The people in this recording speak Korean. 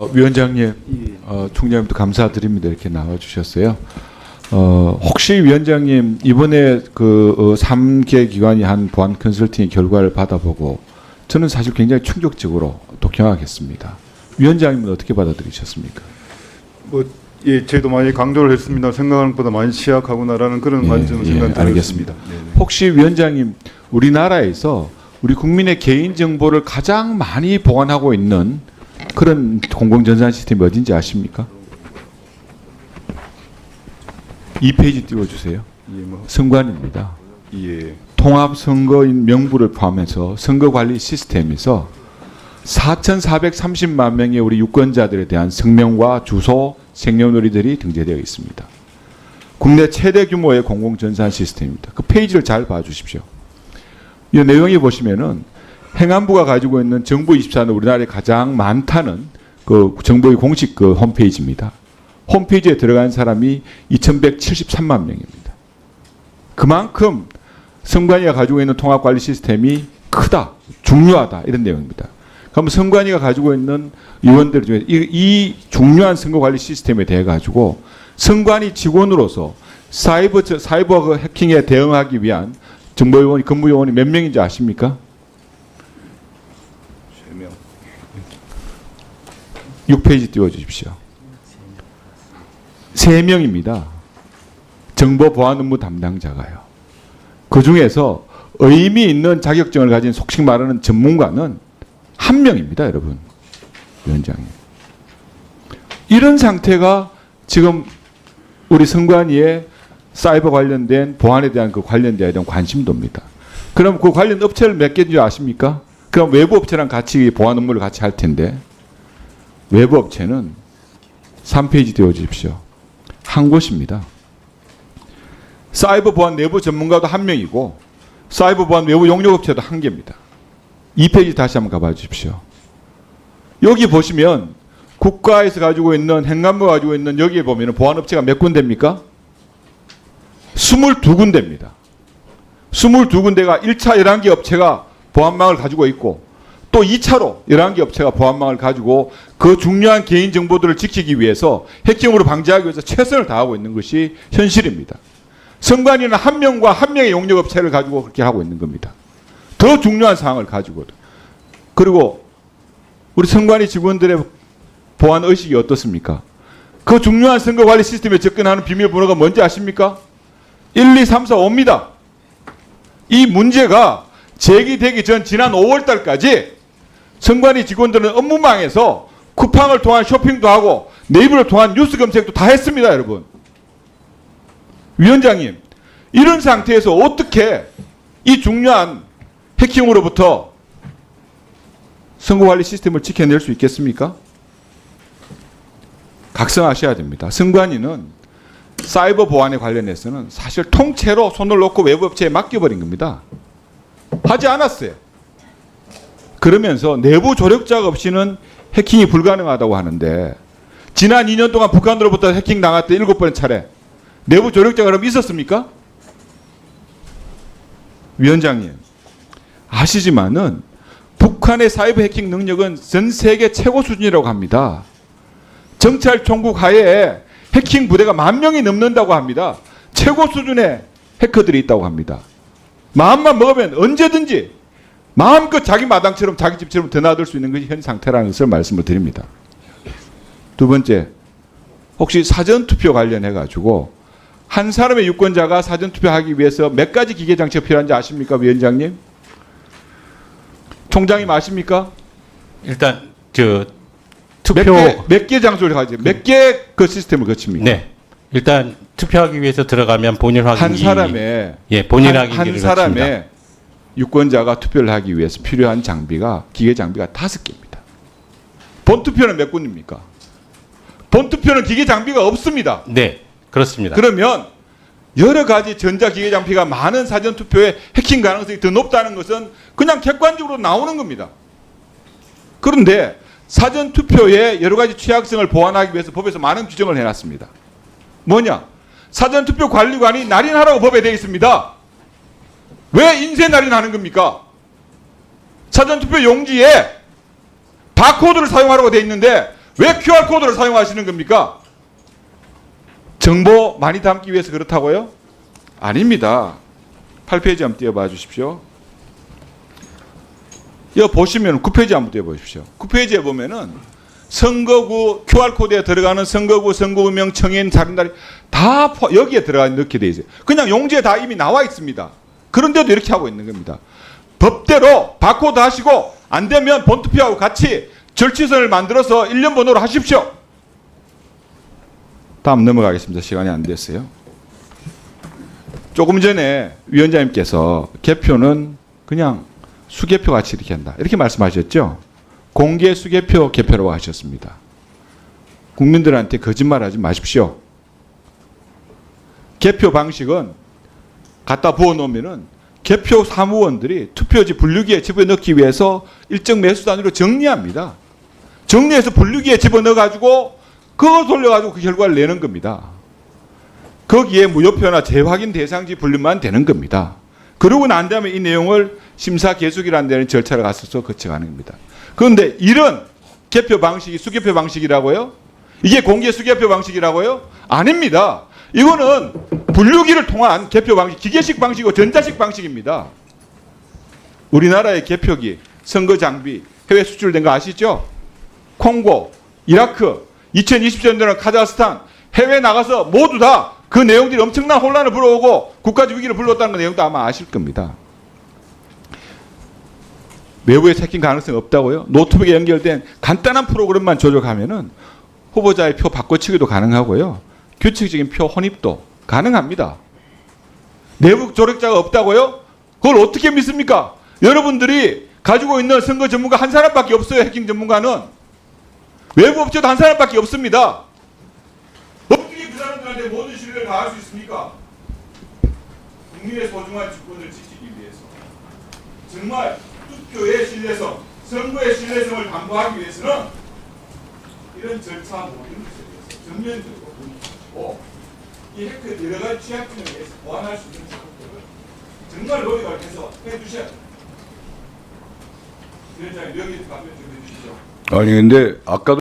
위원장님, 총장님도 감사드립니다. 이렇게 나와주셨어요. 혹시 위원장님 이번에 그 3개 기관이 한 보안 컨설팅 결과를 받아보고 저는 사실 굉장히 충격적으로 독경하겠습니다. 위원장님은 어떻게 받아들이셨습니까? 예, 저희도 많이 강조를 했습니다. 생각하는 것보다 많이 취약하구나라는 그런 관점을 생각합니다. 알겠습니다. 혹시 위원장님, 우리나라에서 우리 국민의 개인 정보를 가장 많이 보관하고 있는 그런 공공전산 시스템이 어딘지 아십니까? 2페이지 띄워주세요. 선관위입니다. 예. 통합선거인 명부를 포함해서 선거관리 시스템에서 4,430만 명의 우리 유권자들에 대한 성명과 주소, 생년월일들이 등재되어 있습니다. 국내 최대 규모의 공공전산 시스템입니다. 그 페이지를 잘 봐주십시오. 이 내용에 보시면은 행안부가 가지고 있는 정부24는 우리나라에 가장 많다는 그 정부의 공식 그 홈페이지입니다. 홈페이지에 들어간 사람이 2,173만 명입니다. 그만큼 선관위가 가지고 있는 통합관리 시스템이 크다, 중요하다 이런 내용입니다. 그럼 선관위가 가지고 있는 의원들 중에 이 중요한 선거관리 시스템에 대해 가지고 선관위 직원으로서 사이버 해킹에 대응하기 위한 정보요원이 근무요원이 몇 명인지 아십니까? 3명. 6페이지 띄워주십시오. 3명입니다. 정보 보안 업무 담당자가요. 그 중에서 의미 있는 자격증을 가진 속칭 말하는 전문가는 1명입니다, 여러분. 위원장님. 이런 상태가 지금 우리 선관위의 사이버 관련된 보안에 대한 그 관련되어야 되는 관심도입니다. 그럼 그 관련 업체를 몇 개인지 아십니까? 그럼 외부 업체랑 같이 보안 업무를 같이 할 텐데 외부 업체는 3페이지 띄워주십시오. 한 곳입니다. 사이버 보안 내부 전문가도 1명이고 사이버 보안 외부 용역 업체도 1개입니다. 2페이지 다시 한번 가봐 주십시오. 여기 보시면 국가에서 가지고 있는 행안부가 가지고 있는 여기에 보면 보안 업체가 몇 군데입니까? 22군데입니다. 22군데가 1차 11개 업체가 보안망을 가지고 있고 또 2차로 11개 업체가 보안망을 가지고 그 중요한 개인 정보들을 지키기 위해서 해킹으로 방지하기 위해서 최선을 다하고 있는 것이 현실입니다. 선관위는 1명과 1명의 용역 업체를 가지고 그렇게 하고 있는 겁니다. 더 중요한 사항을 가지고도. 그리고 우리 선관위 직원들의 보안 의식이 어떻습니까? 그 중요한 선거관리 시스템에 접근하는 비밀번호가 뭔지 아십니까? 1, 2, 3, 4, 5입니다. 이 문제가 제기되기 전 지난 5월 달까지 선관위 직원들은 업무망에서 쿠팡을 통한 쇼핑도 하고 네이버를 통한 뉴스 검색도 다 했습니다, 여러분. 위원장님, 이런 상태에서 어떻게 이 중요한 해킹으로부터 선거관리 시스템을 지켜낼 수 있겠습니까? 각성하셔야 됩니다. 선관위는 사이버 보안에 관련해서는 사실 통째로 손을 놓고 외부 업체에 맡겨버린 겁니다. 하지 않았어요. 그러면서 내부 조력자가 없이는 해킹이 불가능하다고 하는데 지난 2년 동안 북한으로부터 해킹 당할 때 7번 차례 내부 조력자가 그럼 있었습니까? 위원장님, 아시지만은 북한의 사이버 해킹 능력은 전 세계 최고 수준이라고 합니다. 정찰총국 하에 해킹 부대가 10,000명이 넘는다고 합니다. 최고 수준의 해커들이 있다고 합니다. 마음만 먹으면 언제든지 마음껏 자기 마당처럼 자기 집처럼 드나들 수 있는 것이 현 상태라는 것을 말씀을 드립니다. 두 번째, 혹시 사전투표 관련해 가지고 한 사람의 유권자가 사전투표하기 위해서 몇 가지 기계 장치가 필요한지 아십니까, 위원장님? 총장님 아십니까? 일단 투표 몇 개 장소를 가지고 몇 개 그 시스템을 거칩니까? 네. 일단 투표하기 위해서 들어가면 본인 확인기 한 사람의 본인 확인기를 한 사람의 거칩니다. 유권자가 투표를 하기 위해서 필요한 장비가 기계 장비가 5개입니다. 본투표는 몇 군입니까? 본투표는 기계 장비가 없습니다. 네, 그렇습니다. 그러면 여러 가지 전자기계 장비가 많은 사전투표에 해킹 가능성이 더 높다는 것은 그냥 객관적으로 나오는 겁니다. 그런데 사전투표의 여러 가지 취약성을 보완하기 위해서 법에서 많은 규정을 해놨습니다. 뭐냐? 사전투표 관리관이 날인하라고 법에 되어 있습니다. 왜 인쇄 날인하는 겁니까? 사전투표 용지에 바코드를 사용하라고 되어 있는데 왜 QR코드를 사용하시는 겁니까? 정보 많이 담기 위해서 그렇다고요? 아닙니다. 8페이지 한번 띄워봐 주십시오. 여기 보시면 9페이지 한번 띄워보십시오. 9페이지에 보면은 선거구 QR코드에 들어가는 선거구, 선거구명, 청인, 자린다리 다 여기에 들어가 넣게 돼 있어요. 그냥 용지에 다 이미 나와 있습니다. 그런데도 이렇게 하고 있는 겁니다. 법대로 바코드 하시고 안 되면 본투표하고 같이 절취선을 만들어서 1년 번호로 하십시오. 다음 넘어가겠습니다. 시간이 안 됐어요. 조금 전에 위원장님께서 개표는 그냥 수개표 같이 이렇게 한다. 이렇게 말씀하셨죠? 공개 수개표 개표라고 하셨습니다. 국민들한테 거짓말하지 마십시오. 개표 방식은 갖다 부어놓으면은 개표 사무원들이 투표지 분류기에 집어넣기 위해서 일정 매수 단위로 정리합니다. 정리해서 분류기에 집어넣어가지고 그거 돌려가지고 그 결과를 내는 겁니다. 거기에 무효표나 재확인 대상지 분류만 되는 겁니다. 그러고 난 다음에 이 내용을 심사 계속이라는 데는 절차를 갖춰서 거쳐가는 겁니다. 그런데 이런 개표 방식이 수개표 방식이라고요? 이게 공개 수개표 방식이라고요? 아닙니다. 이거는 분류기를 통한 개표 방식, 기계식 방식이고 전자식 방식입니다. 우리나라의 개표기, 선거 장비, 해외 수출된 거 아시죠? 콩고, 이라크, 2020년도에는 카자흐스탄, 해외 나가서 모두 다 그 내용들이 엄청난 혼란을 불어오고 국가적 위기를 불러왔다는 그 내용도 아마 아실 겁니다. 외부에 해킹 가능성이 없다고요? 노트북에 연결된 간단한 프로그램만 조작하면은 후보자의 표 바꿔치기도 가능하고요. 규칙적인 표 혼입도 가능합니다. 내부 조력자가 없다고요? 그걸 어떻게 믿습니까? 여러분들이 가지고 있는 선거 전문가 한 사람밖에 없어요. 해킹 전문가는. 외부 업체도 한 사람밖에 없습니다. 어떻게 그 사람들한테 모든 신뢰를 다할 수 있습니까? 국민의 소중한 주권을 지키기 위해서 정말 투표의 신뢰성, 선거의 신뢰성을 담보하기 위해서는 이런 절차 모든 것에 대해서 전면적으로 분석하고 이 해커 여러 가지 취약점에 대해서 보완할 수 있는 작업들을 정말 노력을 해서 해주셔야 됩니다. 위원장님 여기 답변 좀 해주시죠. 아니 근데 아까도